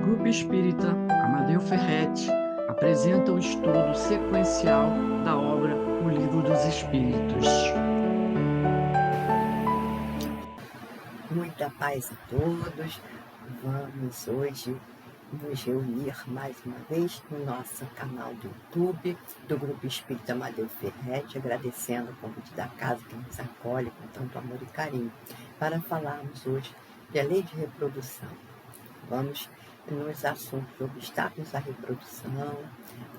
Grupo Espírita Amadeu Ferretti apresenta o estudo sequencial da obra O Livro dos Espíritos. Muita paz a todos. Vamos hoje nos reunir mais uma vez no nosso canal do YouTube do Grupo Espírita Amadeu Ferretti, agradecendo o convite da casa que nos acolhe com tanto amor e carinho, para falarmos hoje da lei de reprodução. Vamos nos assuntos obstáculos à reprodução,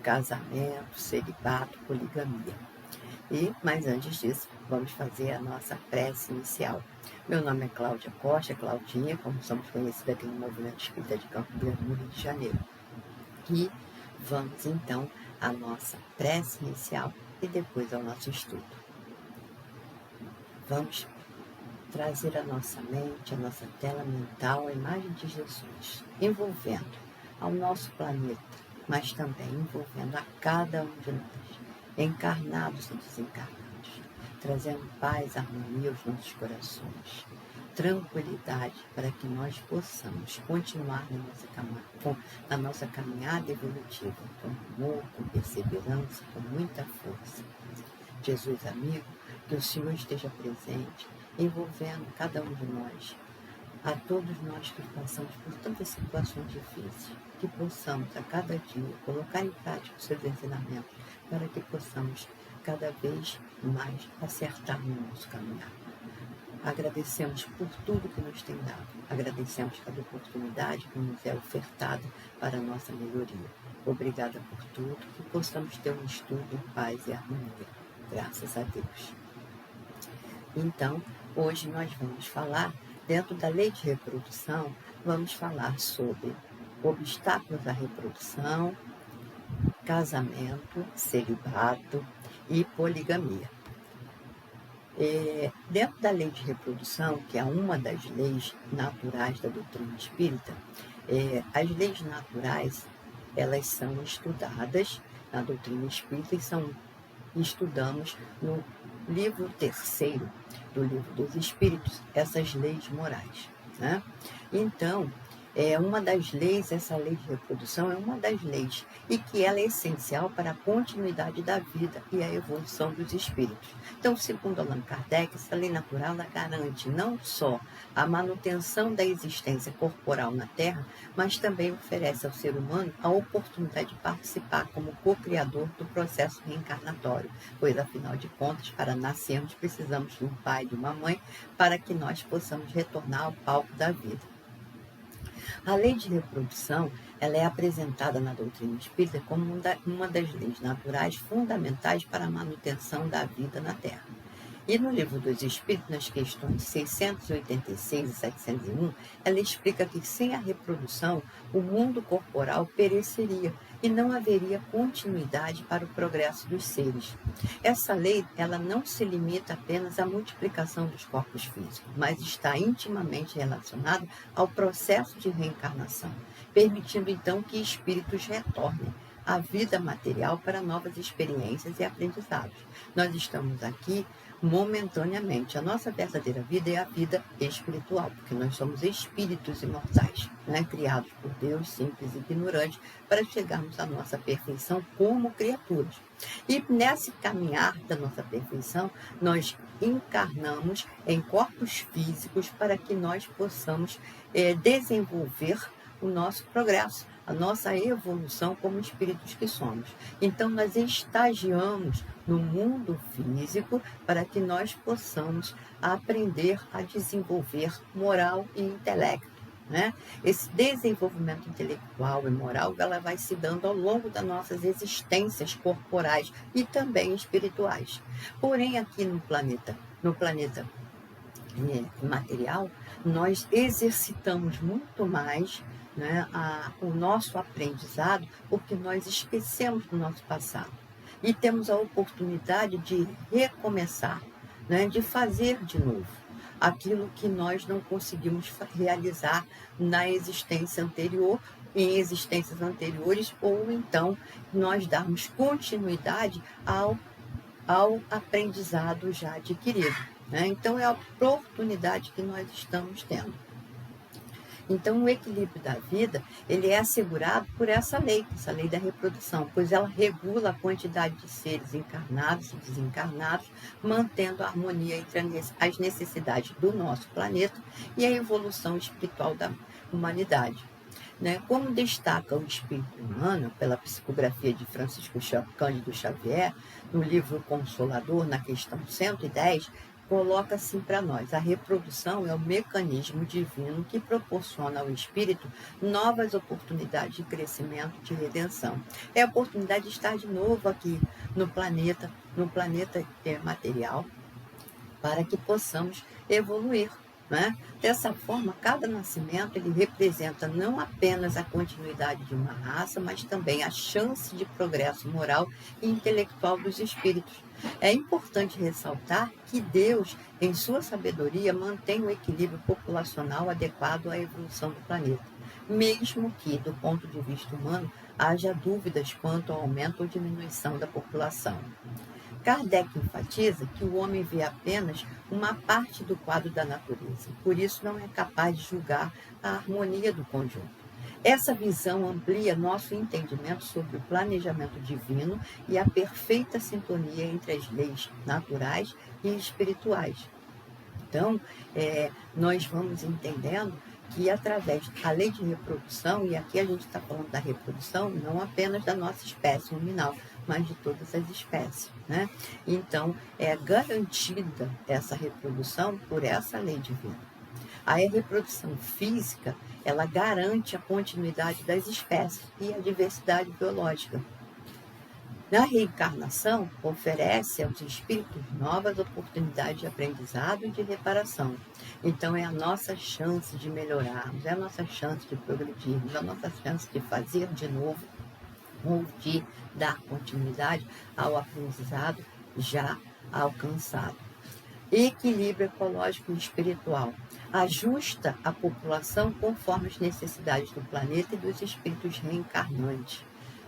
casamento, celibato, poligamia. Mas antes disso, vamos fazer a nossa prece inicial. Meu nome é Cláudia Costa, Claudinha, como somos conhecidos aqui no Movimento Espírita de Campo Grande, no Rio de Janeiro. E vamos então à nossa prece inicial e depois ao nosso estudo. Vamos trazer à nossa mente, à nossa tela mental, a imagem de Jesus, envolvendo ao nosso planeta, mas também envolvendo a cada um de nós, encarnados e desencarnados, trazendo paz, harmonia aos nossos corações, tranquilidade para que nós possamos continuar na nossa caminhada evolutiva, com amor, com perseverança, com muita força. Jesus amigo, que o Senhor esteja presente, envolvendo cada um de nós, a todos nós que passamos por tantas situações difíceis, que possamos a cada dia colocar em prática os seus ensinamentos, para que possamos cada vez mais acertar no nosso caminhar. Agradecemos por tudo que nos tem dado, agradecemos cada oportunidade que nos é ofertada para a nossa melhoria. Obrigada por tudo, que possamos ter um estudo em paz e harmonia. Graças a Deus. Então, hoje nós vamos falar, dentro da lei de reprodução, vamos falar sobre obstáculos à reprodução, casamento, celibato e poligamia. Dentro da lei de reprodução, que é uma das leis naturais da doutrina espírita, as leis naturais, elas são estudadas na doutrina espírita e estudamos no livro 3º do Livro dos Espíritos, essas leis morais, né? Então, uma das leis, essa lei de reprodução é uma das leis, e que ela é essencial para a continuidade da vida e a evolução dos espíritos. Então, segundo Allan Kardec, essa lei natural ela garante não só a manutenção da existência corporal na Terra, mas também oferece ao ser humano a oportunidade de participar como co-criador do processo reencarnatório, pois, afinal de contas, para nascermos precisamos de um pai e de uma mãe para que nós possamos retornar ao palco da vida. A lei de reprodução, ela é apresentada na doutrina espírita como uma das leis naturais fundamentais para a manutenção da vida na Terra. E no Livro dos Espíritos, nas questões 686 e 701, ela explica que sem a reprodução, o mundo corporal pereceria e não haveria continuidade para o progresso dos seres. Essa lei, ela não se limita apenas à multiplicação dos corpos físicos, mas está intimamente relacionada ao processo de reencarnação, permitindo então que espíritos retornem à vida material para novas experiências e aprendizados. Nós estamos aqui momentaneamente. A nossa verdadeira vida é a vida espiritual, porque nós somos espíritos imortais, né? Criados por Deus, simples e ignorantes, para chegarmos à nossa perfeição como criaturas. E nesse caminhar da nossa perfeição, nós encarnamos em corpos físicos para que nós possamos desenvolver o nosso progresso, a nossa evolução como espíritos que somos. Então, nós estagiamos no mundo físico para que nós possamos aprender a desenvolver moral e intelecto, né? Esse desenvolvimento intelectual e moral, ela vai se dando ao longo das nossas existências corporais e também espirituais. Porém, aqui no planeta material, nós exercitamos muito mais, né, o nosso aprendizado, porque nós esquecemos do nosso passado e temos a oportunidade de recomeçar, né, de fazer de novo aquilo que nós não conseguimos realizar na existência anterior, em existências anteriores, ou então nós darmos continuidade ao aprendizado já adquirido, né? Então, é a oportunidade que nós estamos tendo. Então, o equilíbrio da vida, ele é assegurado por essa lei da reprodução, pois ela regula a quantidade de seres encarnados e desencarnados, mantendo a harmonia entre as necessidades do nosso planeta e a evolução espiritual da humanidade. Né? Como destaca o espírito humano pela psicografia de Francisco Cândido Xavier, no livro Consolador, na questão 110, coloca assim para nós: a reprodução é o mecanismo divino que proporciona ao espírito novas oportunidades de crescimento, de redenção. É a oportunidade de estar de novo aqui no planeta material, para que possamos evoluir. Né? Dessa forma, cada nascimento ele representa não apenas a continuidade de uma raça, mas também a chance de progresso moral e intelectual dos espíritos. É importante ressaltar que Deus, em sua sabedoria, mantém o equilíbrio populacional adequado à evolução do planeta, mesmo que, do ponto de vista humano, haja dúvidas quanto ao aumento ou diminuição da população. Kardec enfatiza que o homem vê apenas uma parte do quadro da natureza, por isso não é capaz de julgar a harmonia do conjunto. Essa visão amplia nosso entendimento sobre o planejamento divino e a perfeita sintonia entre as leis naturais e espirituais. Então, nós vamos entendendo que através da lei de reprodução, e aqui a gente está falando da reprodução não apenas da nossa espécie nominal, mas de todas as espécies, né? Então, é garantida essa reprodução por essa lei divina. A reprodução física, ela garante a continuidade das espécies e a diversidade biológica. Na reencarnação, oferece aos espíritos novas oportunidades de aprendizado e de reparação. Então, é a nossa chance de melhorarmos, é a nossa chance de progredirmos, é a nossa chance de fazer de novo ou de dar continuidade ao aprendizado já alcançado. Equilíbrio ecológico e espiritual. Ajusta a população conforme as necessidades do planeta e dos espíritos reencarnantes.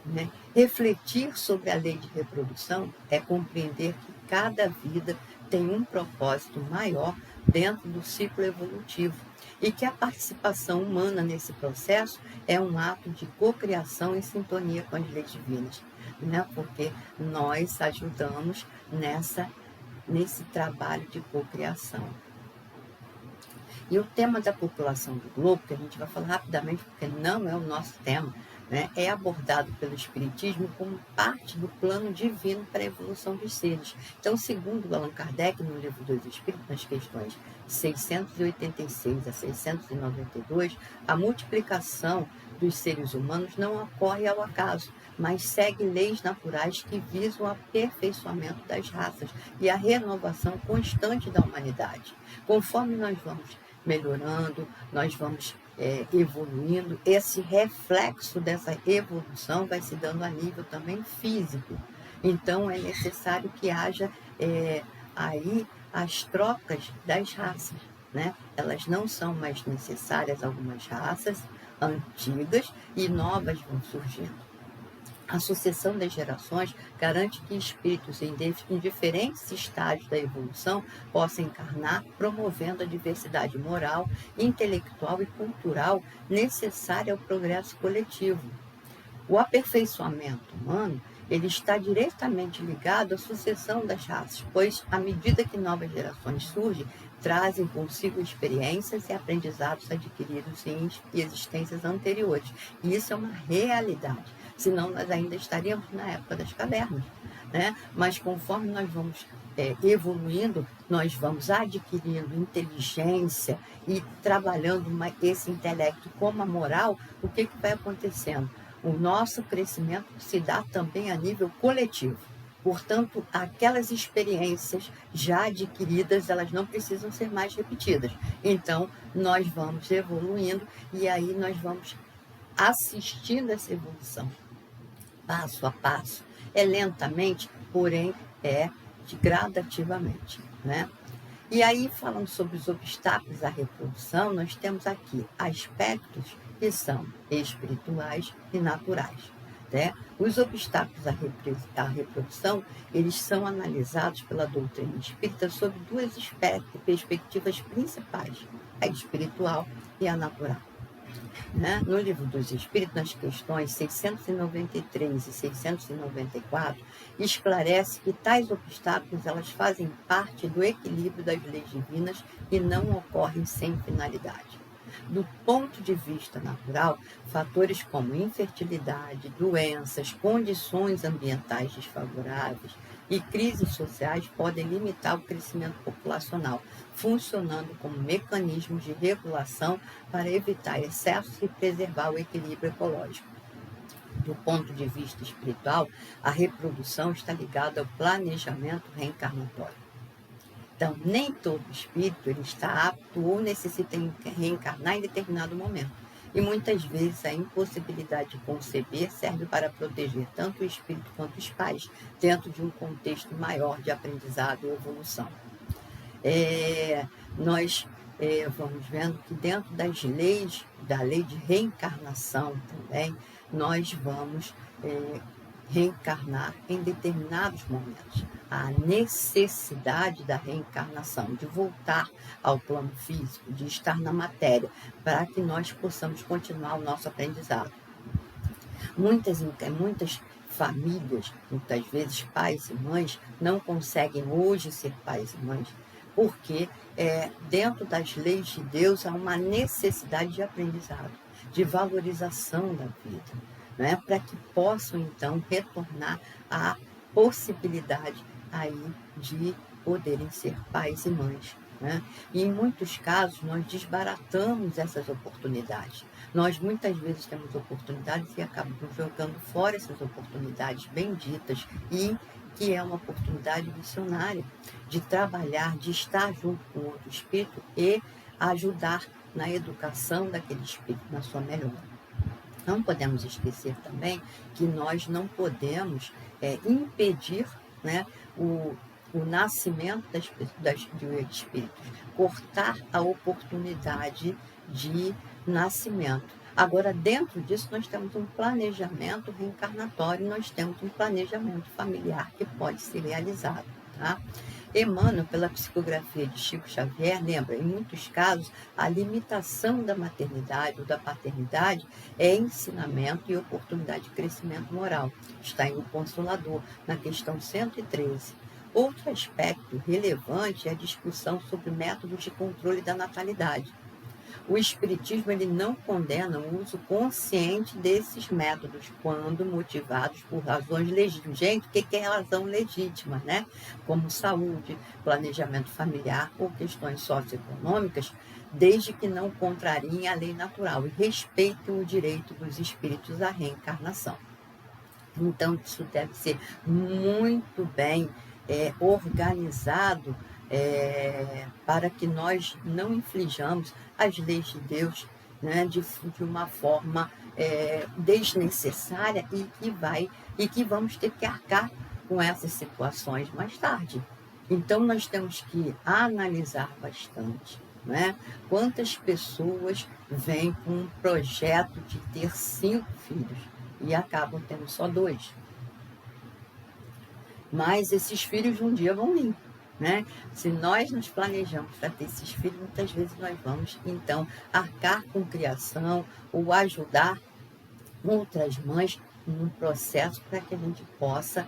Né? Refletir sobre a lei de reprodução é compreender que cada vida tem um propósito maior dentro do ciclo evolutivo e que a participação humana nesse processo é um ato de cocriação em sintonia com as leis divinas, né? Porque nós ajudamos nesse trabalho de cocriação. E o tema da população do globo, que a gente vai falar rapidamente porque não é o nosso tema, né, é abordado pelo Espiritismo como parte do plano divino para a evolução dos seres. Então, segundo Allan Kardec, no Livro dos Espíritos, nas questões 686 a 692, a multiplicação dos seres humanos não ocorre ao acaso, mas segue leis naturais que visam o aperfeiçoamento das raças e a renovação constante da humanidade. Conforme nós vamos melhorando, nós vamos evoluindo, esse reflexo dessa evolução vai se dando a nível também físico. Então, é necessário que haja aí as trocas das raças, né? Elas não são mais necessárias, algumas raças antigas, e novas vão surgindo. A sucessão das gerações garante que espíritos em diferentes estágios da evolução possam encarnar, promovendo a diversidade moral, intelectual e cultural necessária ao progresso coletivo. O aperfeiçoamento humano ele está diretamente ligado à sucessão das raças, pois, à medida que novas gerações surgem, trazem consigo experiências e aprendizados adquiridos em existências anteriores. E isso é uma realidade, senão nós ainda estaríamos na época das cavernas, né? Mas conforme nós vamos evoluindo, nós vamos adquirindo inteligência e trabalhando esse intelecto como a moral, o que vai acontecendo? O nosso crescimento se dá também a nível coletivo. Portanto, aquelas experiências já adquiridas, elas não precisam ser mais repetidas. Então, nós vamos evoluindo e aí nós vamos assistindo essa evolução, passo a passo. É lentamente, porém é gradativamente, né? E aí, falando sobre os obstáculos à reprodução, nós temos aqui aspectos que são espirituais e naturais. Né? Os obstáculos à reprodução, eles são analisados pela doutrina espírita sob duas perspectivas principais, a espiritual e a natural. Né? No Livro dos Espíritos, nas questões 693 e 694, esclarece que tais obstáculos elas fazem parte do equilíbrio das leis divinas e não ocorrem sem finalidade. Do ponto de vista natural, fatores como infertilidade, doenças, condições ambientais desfavoráveis e crises sociais podem limitar o crescimento populacional, funcionando como mecanismos de regulação para evitar excessos e preservar o equilíbrio ecológico. Do ponto de vista espiritual, a reprodução está ligada ao planejamento reencarnatório. Então, nem todo espírito ele está apto ou necessita reencarnar em determinado momento. E muitas vezes a impossibilidade de conceber serve para proteger tanto o espírito quanto os pais, dentro de um contexto maior de aprendizado e evolução. Nós vamos vendo que dentro das leis, da lei de reencarnação também, nós vamos reencarnar em determinados momentos. A necessidade da reencarnação, de voltar ao plano físico, de estar na matéria, para que nós possamos continuar o nosso aprendizado. Muitas famílias, muitas vezes pais e mães, não conseguem hoje ser pais e mães, porque dentro das leis de Deus há uma necessidade de aprendizado, de valorização da vida, né? Para que possam, então, retornar à possibilidade aí de poderem ser pais e mães. Né? E em muitos casos nós desbaratamos essas oportunidades. Nós muitas vezes temos oportunidades e acabamos jogando fora essas oportunidades benditas e que é uma oportunidade missionária de trabalhar, de estar junto com outro espírito e ajudar na educação daquele espírito, na sua melhora. Não podemos esquecer também que nós não podemos impedir, né, o nascimento de espíritos, cortar a oportunidade de nascimento. Agora, dentro disso, nós temos um planejamento reencarnatório, nós temos um planejamento familiar que pode ser realizado. Tá? Emmanuel, pela psicografia de Chico Xavier, lembra, em muitos casos, a limitação da maternidade ou da paternidade é ensinamento e oportunidade de crescimento moral. Está em O Consolador, na questão 113. Outro aspecto relevante é a discussão sobre métodos de controle da natalidade. O Espiritismo ele não condena o uso consciente desses métodos quando motivados por razões legítimas. Gente, o que é razão legítima, né? Como saúde, planejamento familiar ou questões socioeconômicas, desde que não contrariem a lei natural e respeitem o direito dos espíritos à reencarnação. Então, isso deve ser muito bem organizado para que nós não inflijamos as leis de Deus, né, de uma forma desnecessária e que vamos ter que arcar com essas situações mais tarde. Então, nós temos que analisar bastante, né? Quantas pessoas vêm com um projeto de ter 5 filhos e acabam tendo só 2. Mas esses filhos um dia vão vir, né? Se nós nos planejamos para ter esses filhos, muitas vezes nós vamos, então, arcar com criação ou ajudar outras mães num processo para que a gente possa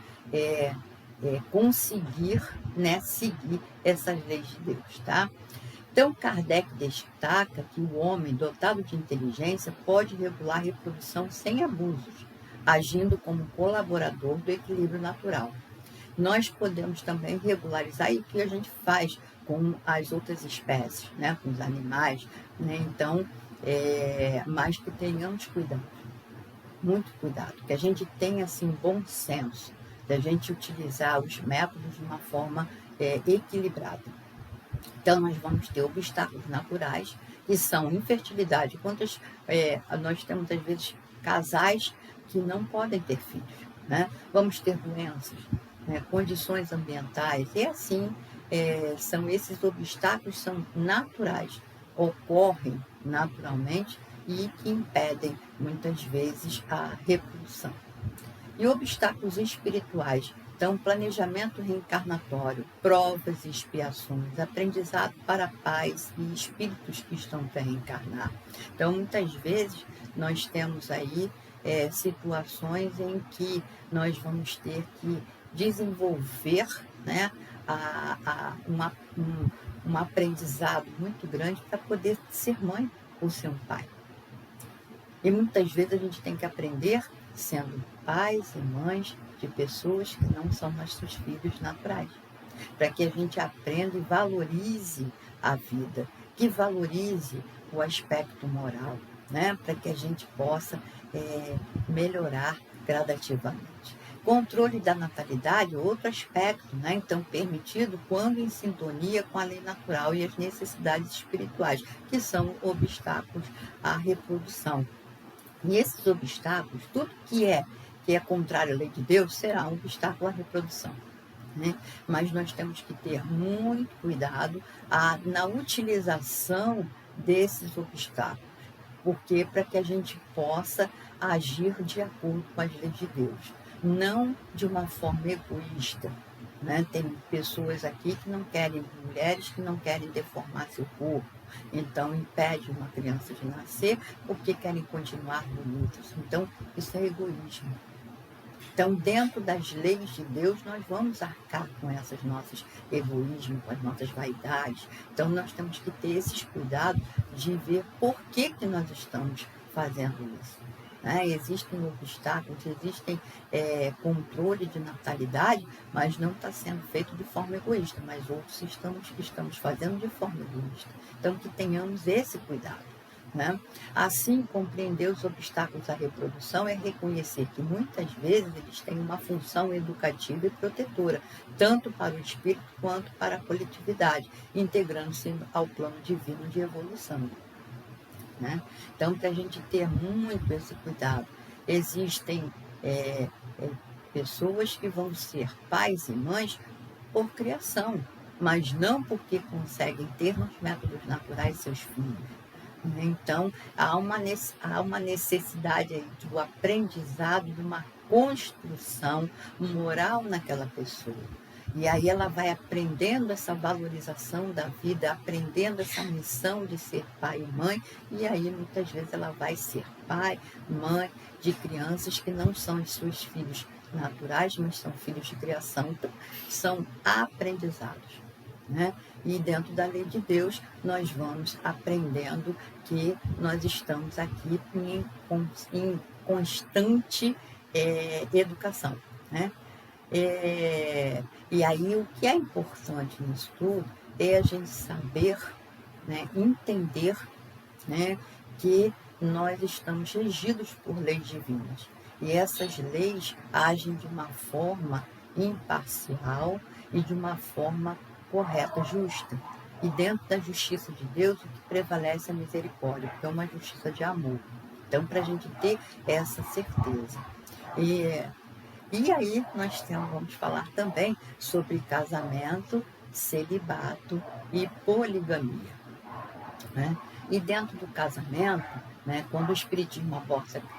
conseguir, né, seguir essas leis de Deus, tá? Então, Kardec destaca que o homem dotado de inteligência pode regular a reprodução sem abusos, agindo como colaborador do equilíbrio natural. Nós podemos também regularizar o que a gente faz com as outras espécies, né, com os animais, né? Então, mas que tenhamos cuidado, muito cuidado, que a gente tenha assim bom senso, da gente utilizar os métodos de uma forma equilibrada. Então, nós vamos ter obstáculos naturais, que são infertilidade. Nós temos, às vezes, casais que não podem ter filhos, né? Vamos ter doenças, condições ambientais, e assim, esses obstáculos são naturais, ocorrem naturalmente e que impedem, muitas vezes, a reprodução. E obstáculos espirituais Então, planejamento reencarnatório, provas e expiações, aprendizado para pais e espíritos que estão para reencarnar. Então, muitas vezes, nós temos aí situações em que nós vamos ter que desenvolver, né, um aprendizado muito grande para poder ser mãe ou ser um pai. E muitas vezes a gente tem que aprender sendo pais e mães de pessoas que não são nossos filhos naturais, para que a gente aprenda e valorize a vida, que valorize o aspecto moral, né? Para que a gente possa melhorar gradativamente. Controle da natalidade, outro aspecto, né? Então, permitido quando em sintonia com a lei natural e as necessidades espirituais, que são obstáculos à reprodução. E esses obstáculos, tudo que é contrário à lei de Deus, será um obstáculo à reprodução, né? Mas nós temos que ter muito cuidado na utilização desses obstáculos, porque para que a gente possa agir de acordo com as leis de Deus, não de uma forma egoísta, né? Tem pessoas aqui que não querem, mulheres que não querem deformar seu corpo, então impede uma criança de nascer porque querem continuar bonitas. Então, isso é egoísmo. Então, dentro das leis de Deus, nós vamos arcar com esses nossos egoísmos, com as nossas vaidades. Então, nós temos que ter esses cuidados de ver por que nós estamos fazendo isso, né? Existem obstáculos, existem controle de natalidade, mas não está sendo feito de forma egoísta, mas outros estamos fazendo de forma egoísta. Então, que tenhamos esse cuidado, né? Assim, compreender os obstáculos à reprodução é reconhecer que muitas vezes eles têm uma função educativa e protetora, tanto para o espírito quanto para a coletividade, integrando-se ao plano divino de evolução, né? Então, para a gente ter muito esse cuidado, existem pessoas que vão ser pais e mães por criação, mas não porque conseguem ter nos métodos naturais seus filhos. Então, há uma necessidade aí do aprendizado, de uma construção moral naquela pessoa. E aí ela vai aprendendo essa valorização da vida, aprendendo essa missão de ser pai e mãe, e aí muitas vezes ela vai ser pai, mãe de crianças que não são os seus filhos naturais, mas são filhos de criação, então são aprendizados, né? E dentro da lei de Deus, nós vamos aprendendo que nós estamos aqui em constante educação, né? E aí o que é importante nisso tudo é a gente saber, né, entender, né, que nós estamos regidos por leis divinas. E essas leis agem de uma forma imparcial e de uma forma correta, justa. E dentro da justiça de Deus, o que prevalece é a misericórdia, porque é uma justiça de amor. Então, para a gente ter essa certeza. E aí nós vamos falar também sobre casamento, celibato e poligamia, né? E dentro do casamento, né, quando o Espiritismo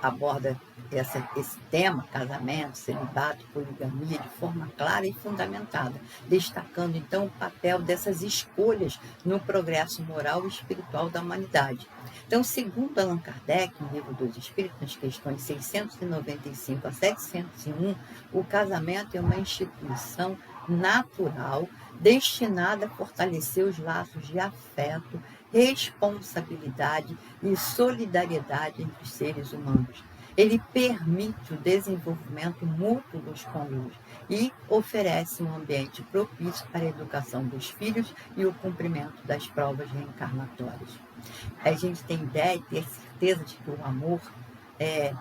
aborda esse tema, casamento, celibato, poligamia, de forma clara e fundamentada, destacando então o papel dessas escolhas no progresso moral e espiritual da humanidade. Então, segundo Allan Kardec, no Livro dos Espíritos, nas questões 695 a 701, o casamento é uma instituição natural destinada a fortalecer os laços de afeto, responsabilidade e solidariedade entre os seres humanos. Ele permite o desenvolvimento mútuo dos cônjuges e oferece um ambiente propício para a educação dos filhos e o cumprimento das provas reencarnatórias. A gente tem ideia e ter certeza de que o amor é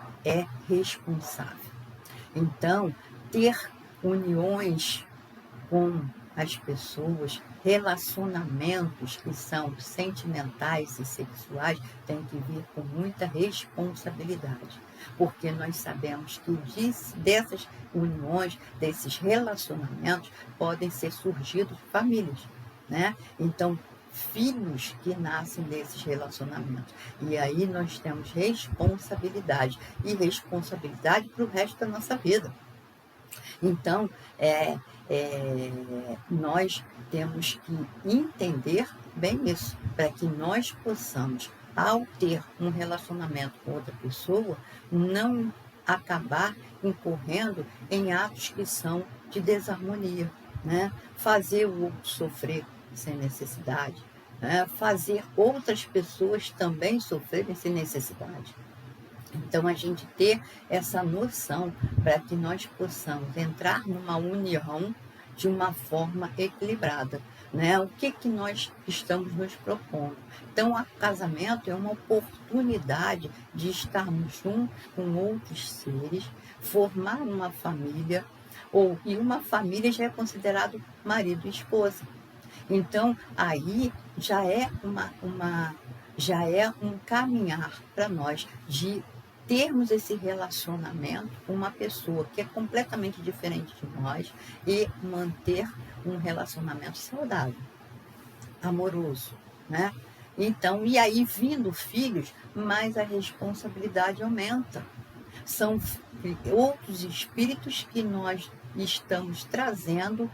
responsável. Então, ter uniões com as pessoas, relacionamentos que são sentimentais e sexuais, tem que vir com muita responsabilidade, porque nós sabemos que dessas uniões, desses relacionamentos, podem ser surgidos famílias, né? Então, filhos que nascem desses relacionamentos. E aí nós temos responsabilidade, e responsabilidade para o resto da nossa vida. Então, nós temos que entender bem isso, para que nós possamos, ao ter um relacionamento com outra pessoa, não acabar incorrendo em atos que são de desarmonia, né? Fazer o outro sofrer sem necessidade, né? Fazer outras pessoas também sofrerem sem necessidade. Então, a gente ter essa noção para que nós possamos entrar numa união de uma forma equilibrada, né? O que que nós estamos nos propondo? Então, o casamento é uma oportunidade de estarmos juntos com outros seres, formar uma família, e uma família já é considerado marido e esposa. Então, aí já é um caminhar para nós de termos esse relacionamento com uma pessoa que é completamente diferente de nós e manter um relacionamento saudável, amoroso, né? Então, e aí vindo filhos, mais a responsabilidade aumenta. São outros espíritos que nós estamos trazendo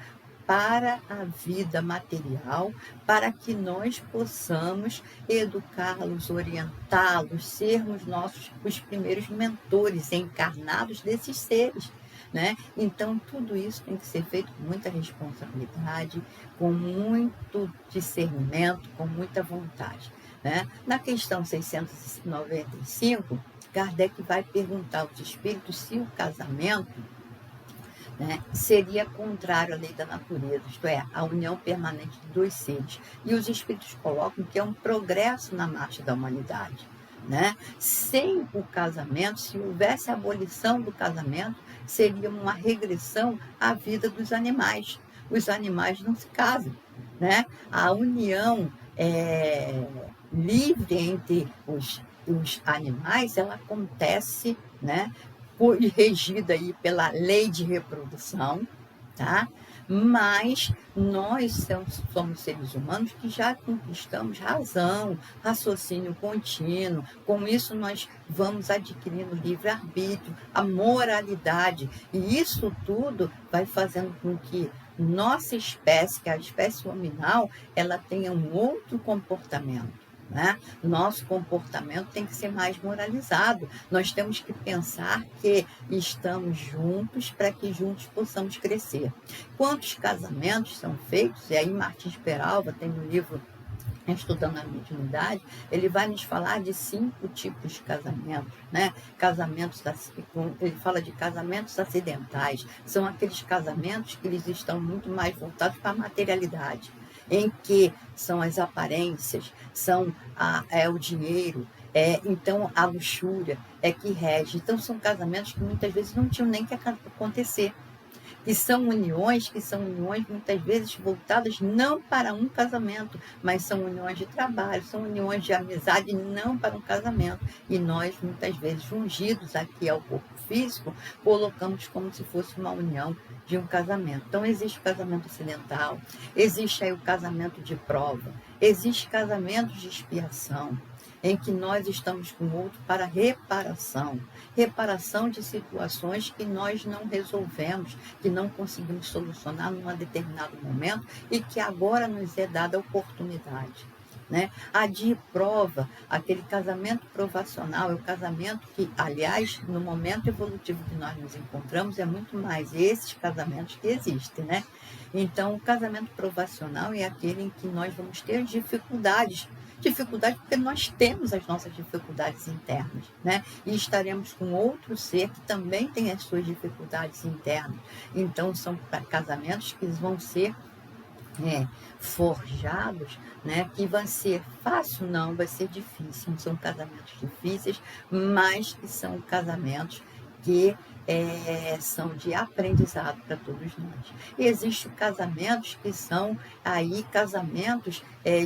para a vida material, para que nós possamos educá-los, orientá-los, sermos os primeiros mentores encarnados desses seres, né? Então, tudo isso tem que ser feito com muita responsabilidade, com muito discernimento, com muita vontade, né? Na questão 695, Kardec vai perguntar aos espíritos se o casamento, né, seria contrário à lei da natureza, isto é, a união permanente de dois seres. E os espíritos colocam que é um progresso na marcha da humanidade, né? Sem o casamento, se houvesse a abolição do casamento, seria uma regressão à vida dos animais. Os animais não se casam, né? A união livre entre os animais, ela acontece, né, regida aí pela lei de reprodução, tá? Mas nós somos seres humanos que já conquistamos razão, raciocínio contínuo. Com isso, nós vamos adquirindo livre-arbítrio, a moralidade. E isso tudo vai fazendo com que nossa espécie, que é a espécie hominal, ela tenha um outro comportamento, né? Nosso comportamento tem que ser mais moralizado. Nós temos que pensar que estamos juntos para que juntos possamos crescer. Quantos casamentos são feitos? E aí Martins Peralva tem no livro Estudando a Mediunidade, ele vai nos falar de 5 tipos de casamentos, né? Ele fala de casamentos acidentais, são aqueles casamentos que eles estão muito mais voltados para a materialidade, em que são as aparências, o dinheiro, então a luxúria é que rege. Então são casamentos que muitas vezes não tinham nem que acontecer. E são uniões muitas vezes voltadas não para um casamento, mas são uniões de trabalho, são uniões de amizade, não para um casamento. E nós, muitas vezes, ungidos aqui ao corpo físico, colocamos como se fosse uma união de um casamento. Então, existe o casamento acidental, existe aí o casamento de prova, existe casamento de expiação, em que nós estamos com o outro para reparação de situações que nós não resolvemos, que não conseguimos solucionar num determinado momento e que agora nos é dada a oportunidade, né? A de prova, aquele casamento provacional, é o casamento que, aliás, no momento evolutivo que nós nos encontramos, é muito mais esses casamentos que existem, né? Então, o casamento provacional é aquele em que nós vamos ter dificuldade porque nós temos as nossas dificuldades internas, né? E estaremos com outro ser que também tem as suas dificuldades internas. Então, são casamentos que vão ser forjados, né? Que vai ser fácil, não, vai ser difícil. Não são casamentos difíceis, mas que são casamentos que são de aprendizado para todos nós. E existem casamentos que são aí casamentos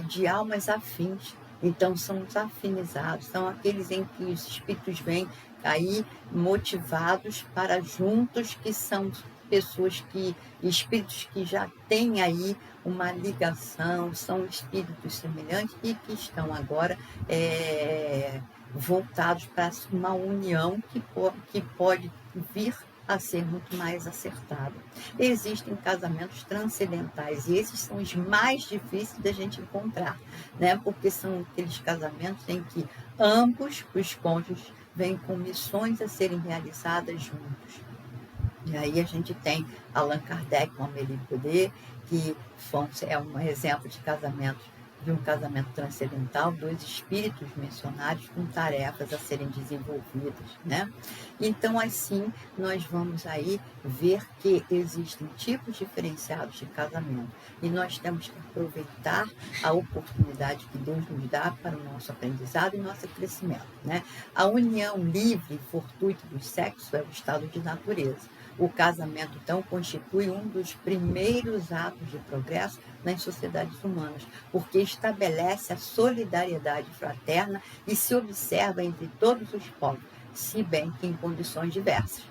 de almas afins. Então, são os afinizados, são aqueles em que os espíritos vêm aí motivados para juntos, que são espíritos que já têm aí uma ligação, são espíritos semelhantes e que estão agora voltados para uma união que pode vir a ser muito mais acertada. Existem casamentos transcendentais e esses são os mais difíceis da gente encontrar, né? Porque são aqueles casamentos em que ambos os cônjuges vêm com missões a serem realizadas juntos. E aí a gente tem Allan Kardec com Amélie Poulain, que é um exemplo de um casamento transcendental, dois espíritos missionários com tarefas a serem desenvolvidas, né? Então, assim, nós vamos aí ver que existem tipos diferenciados de casamento e nós temos que aproveitar a oportunidade que Deus nos dá para o nosso aprendizado e nosso crescimento, né? A união livre e fortuita dos sexos é o estado de natureza. O casamento, então, constitui um dos primeiros atos de progresso nas sociedades humanas, porque estabelece a solidariedade fraterna e se observa entre todos os povos, se bem que em condições diversas.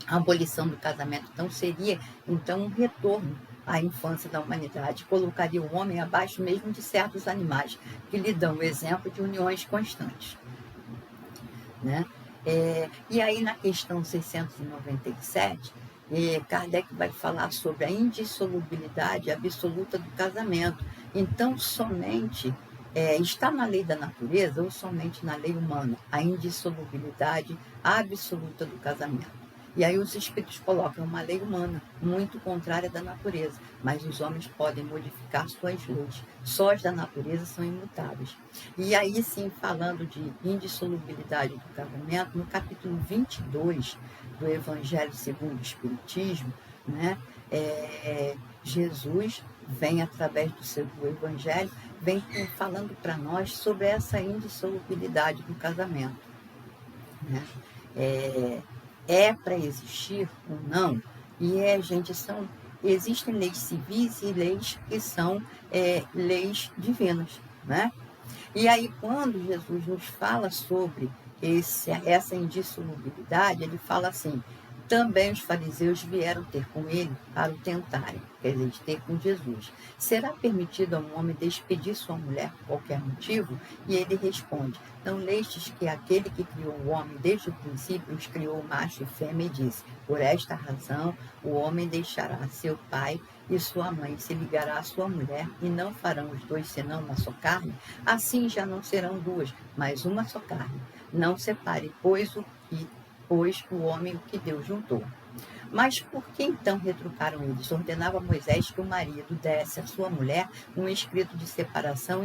A abolição do casamento, então, seria um retorno à infância da humanidade, colocaria o homem abaixo mesmo de certos animais, que lhe dão o exemplo de uniões constantes, né? E aí, na questão 697, Kardec vai falar sobre a indissolubilidade absoluta do casamento. Então, somente está na lei da natureza ou somente na lei humana a indissolubilidade absoluta do casamento. E aí os espíritos colocam uma lei humana muito contrária da natureza, mas os homens podem modificar suas leis. Só as da natureza são imutáveis. E aí sim, falando de indissolubilidade do casamento, no capítulo 22 do Evangelho segundo o Espiritismo, né, Jesus vem, através do Evangelho, vem falando para nós sobre essa indissolubilidade do casamento, né? Para existir ou não, e existem leis civis e leis que são leis divinas, né? E aí, quando Jesus nos fala sobre essa indissolubilidade, ele fala assim: também os fariseus vieram ter com ele para o tentarem, quer dizer, ter com Jesus. Será permitido a um homem despedir sua mulher por qualquer motivo? E ele responde: não lestes que aquele que criou o homem desde o princípio os criou macho e fêmea e disse: por esta razão o homem deixará seu pai e sua mãe, se ligará à sua mulher, e não farão os dois senão uma só carne? Assim já não serão duas, mas uma só carne. Não separe, pois o homem o que Deus juntou. Mas por que então retrucaram eles? Ordenava Moisés que o marido desse à sua mulher um escrito de separação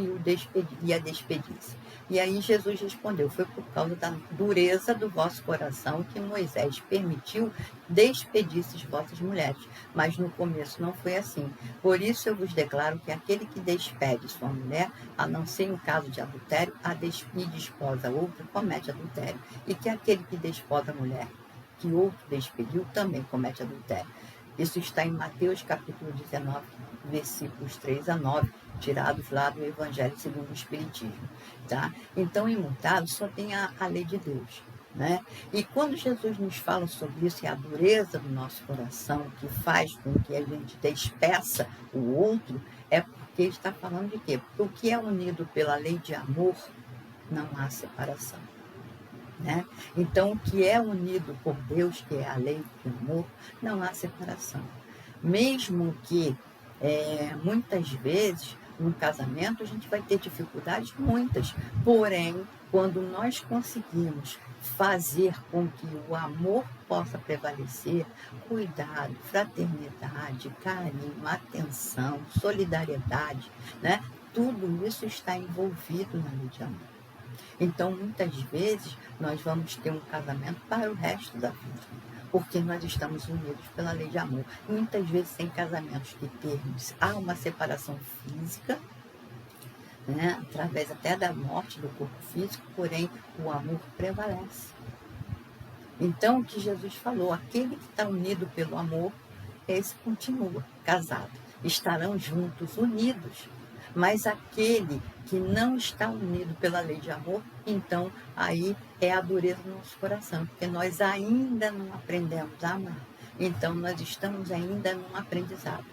e a despedisse. E aí Jesus respondeu: foi por causa da dureza do vosso coração que Moisés permitiu despedisse as vossas mulheres. Mas no começo não foi assim. Por isso eu vos declaro que aquele que despede sua mulher, a não ser em caso de adultério, e desposa outra, comete adultério. E que aquele que desposa a mulher que outro despediu também comete adultério. Isso está em Mateus capítulo 19, versículos 3 a 9, tirados lá do Evangelho segundo o Espiritismo. Tá? Então, imutável só tem a lei de Deus, né? E quando Jesus nos fala sobre isso, é a dureza do nosso coração que faz com que a gente despeça o outro, é porque ele está falando de quê? Porque o que é unido pela lei de amor, não há separação. Né? Então, o que é unido por Deus, que é a lei do amor, não há separação. Mesmo que muitas vezes no casamento a gente vai ter dificuldades, muitas, porém, quando nós conseguimos fazer com que o amor possa prevalecer, cuidado, fraternidade, carinho, atenção, solidariedade, né? Tudo isso está envolvido na lei de amor. Então, muitas vezes, nós vamos ter um casamento para o resto da vida, porque nós estamos unidos pela lei de amor. Muitas vezes, tem casamentos que há uma separação física, né, através até da morte do corpo físico, porém, o amor prevalece. Então, o que Jesus falou, aquele que está unido pelo amor, esse continua casado. Estarão juntos, unidos. Mas aquele que não está unido pela lei de amor, então aí é a dureza do nosso coração, porque nós ainda não aprendemos a amar. Então nós estamos ainda num aprendizado.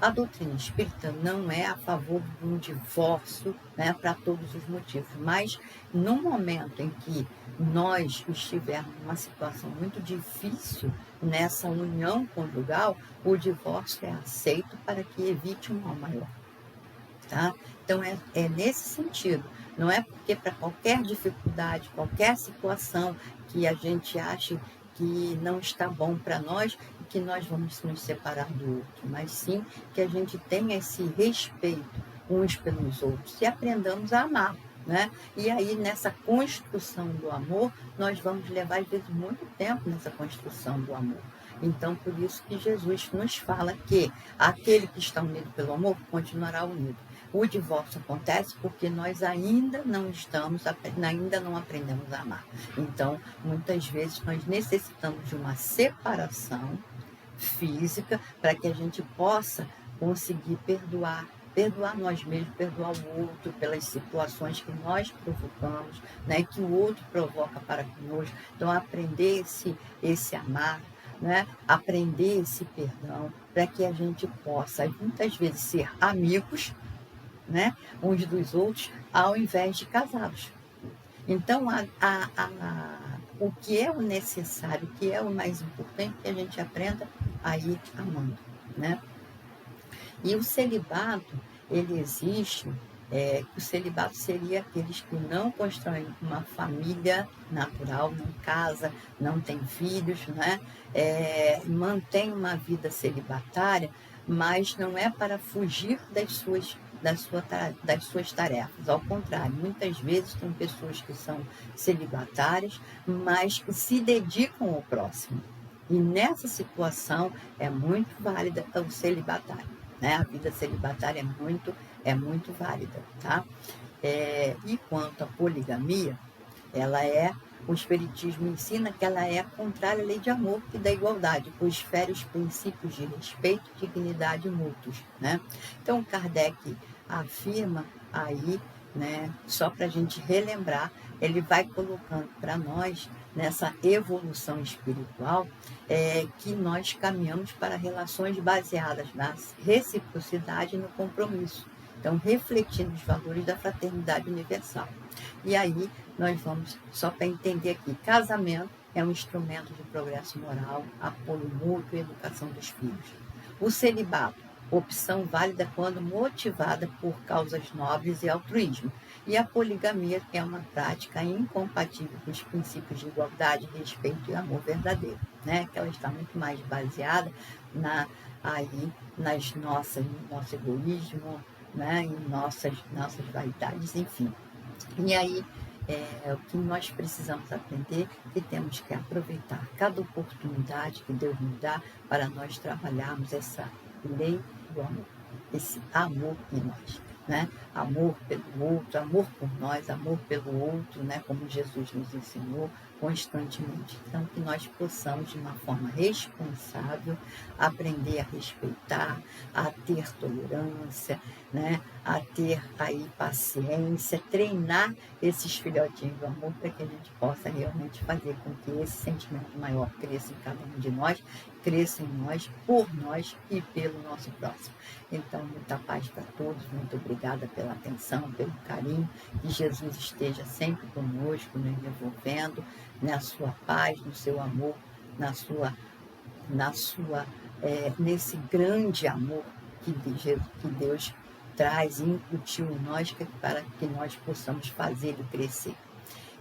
A doutrina espírita não é a favor de um divórcio, né, para todos os motivos, mas no momento em que nós estivermos numa situação muito difícil nessa união conjugal, o divórcio é aceito para que evite um mal maior. Tá? Então, é nesse sentido. Não é porque para qualquer dificuldade, qualquer situação que a gente ache que não está bom para nós, que nós vamos nos separar do outro, mas sim que a gente tenha esse respeito uns pelos outros e aprendamos a amar. Né? E aí, nessa construção do amor, nós vamos levar, às vezes, muito tempo nessa construção do amor. Então, por isso que Jesus nos fala que aquele que está unido pelo amor continuará unido. O divórcio acontece porque nós ainda não aprendemos a amar. Então, muitas vezes, nós necessitamos de uma separação física para que a gente possa conseguir perdoar nós mesmos, perdoar o outro pelas situações que nós provocamos, né, que o outro provoca para conosco. Então, aprender esse amar, né, aprender esse perdão, para que a gente possa, muitas vezes, ser amigos, né, uns dos outros, ao invés de casados. Então, o que é o necessário, o que é o mais importante, que a gente aprenda a ir amando, né? E o celibato, ele existe, o celibato seria aqueles que não constroem uma família natural, não casa, não tem filhos, né? Mantém uma vida celibatária, mas não é para fugir das suas tarefas. Ao contrário, muitas vezes tem pessoas que são celibatárias, mas que se dedicam ao próximo. E nessa situação é muito válida o celibatário, né? A vida celibatária é muito válida, tá? E quanto à poligamia, o Espiritismo ensina que ela é contrária à lei de amor e da igualdade, pois fere os princípios de respeito, dignidade mútuos, né? Então, Kardec afirma aí, né, só para a gente relembrar, ele vai colocando para nós, nessa evolução espiritual, que nós caminhamos para relações baseadas na reciprocidade e no compromisso. Então, refletindo os valores da fraternidade universal. E aí, nós vamos, só para entender aqui, casamento é um instrumento de progresso moral, apoio mútuo e educação dos filhos. O celibato, opção válida quando motivada por causas nobres e altruísmo. E a poligamia é uma prática incompatível com os princípios de igualdade, respeito e amor verdadeiro, né? Que ela está muito mais baseada no nosso egoísmo, né? Em nossas vaidades, enfim. E aí, o que nós precisamos aprender é que temos que aproveitar cada oportunidade que Deus nos dá para nós trabalharmos essa lei do amor, esse amor em nós, né? Amor pelo outro, amor por nós, amor pelo outro, né? Como Jesus nos ensinou constantemente. Então, que nós possamos, de uma forma responsável, aprender a respeitar, a ter tolerância, né? A ter aí paciência, treinar esses filhotinhos do amor para que a gente possa realmente fazer com que esse sentimento maior cresça em cada um de nós, cresça em nós, por nós e pelo nosso próximo. Então, muita paz para todos, muito obrigada pela atenção, pelo carinho, que Jesus esteja sempre conosco, nos envolvendo na sua paz, no seu amor, nesse grande amor que Deus traz e incutiu em nós para que nós possamos fazer ele crescer.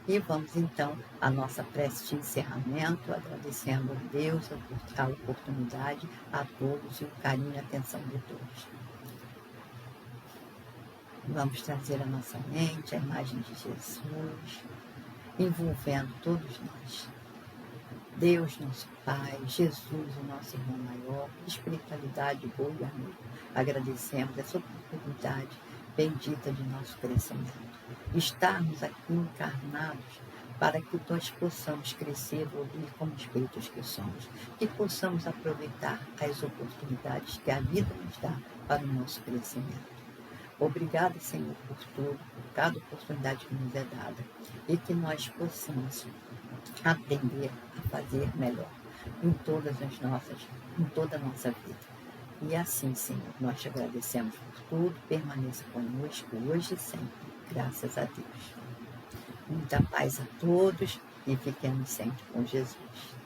E vamos então à nossa prece de encerramento, agradecendo a Deus a oportunidade, a todos e o carinho e a atenção de todos. Vamos trazer à nossa mente a imagem de Jesus, envolvendo todos nós. Deus, nosso Pai, Jesus, o nosso irmão maior, espiritualidade boa e amor. Agradecemos essa oportunidade bendita de nosso crescimento. Estarmos aqui encarnados para que nós possamos crescer, evoluir como espíritos que somos, que possamos aproveitar as oportunidades que a vida nos dá para o nosso crescimento. Obrigada, Senhor, por tudo, por cada oportunidade que nos é dada, e que nós possamos aprender a fazer melhor em toda a nossa vida. E assim, Senhor, nós te agradecemos por tudo, permaneça conosco hoje e sempre, graças a Deus. Muita paz a todos e fiquemos sempre com Jesus.